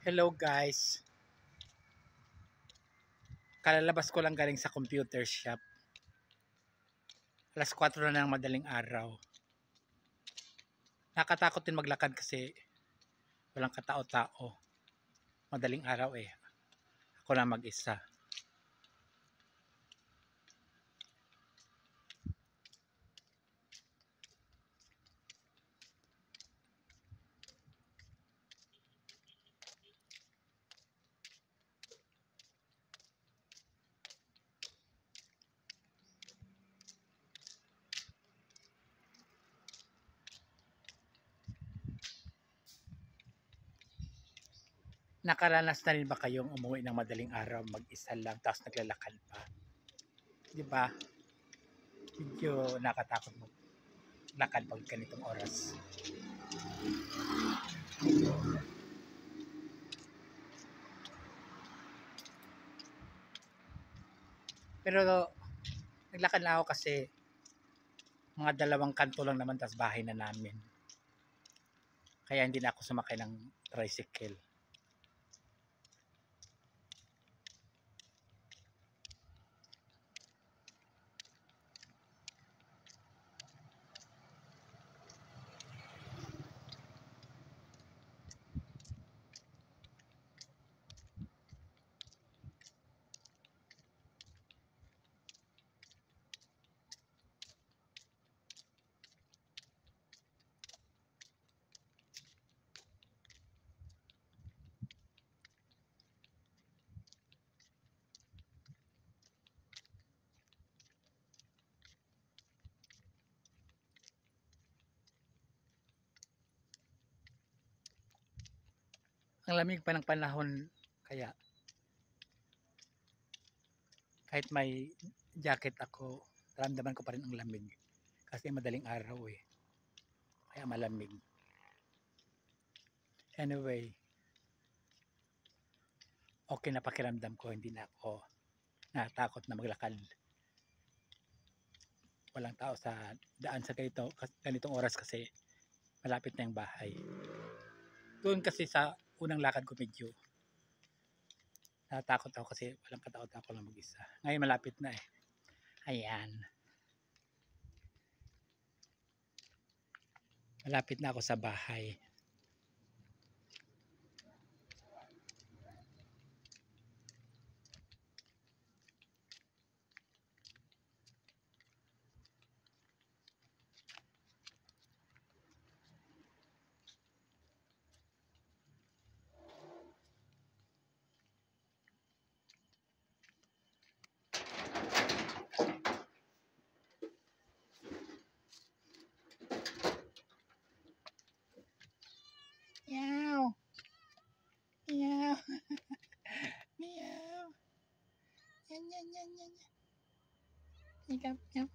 Hello guys, kalalabas ko lang galing sa computer shop. Alas 4 na ng madaling araw. Nakatakot din maglakad kasi walang katao-tao. Madaling araw eh. Ako lang mag-isa. Nakaranas na rin ba kayong umuwi ng madaling araw mag-isa lang tapos naglalakad pa? 'Di ba? Medyo nakatakot mo lakad pag ganitong oras. Pero naglakad na ako kasi mga 2 kanto lang naman tas bahay na namin. Kaya hindi na ako sumakay ng tricycle. Ang lamig pa ng panahon kaya kahit may jacket ako, ramdaman ko pa rin ang lamig. Kasi madaling araw eh. Kaya malamig. Anyway, okay na pakiramdam ko. Hindi na ako natakot na maglakad. Walang tao sa daan sa ganitong oras kasi malapit na yung bahay. Doon kasi sa unang lakad ko medyo natakot ako kasi walang katao-tao lang mag-isa. Ngayon malapit na eh. Ayan. Malapit na ako sa bahay. Meow. Meow. Meow. Yan. Meow.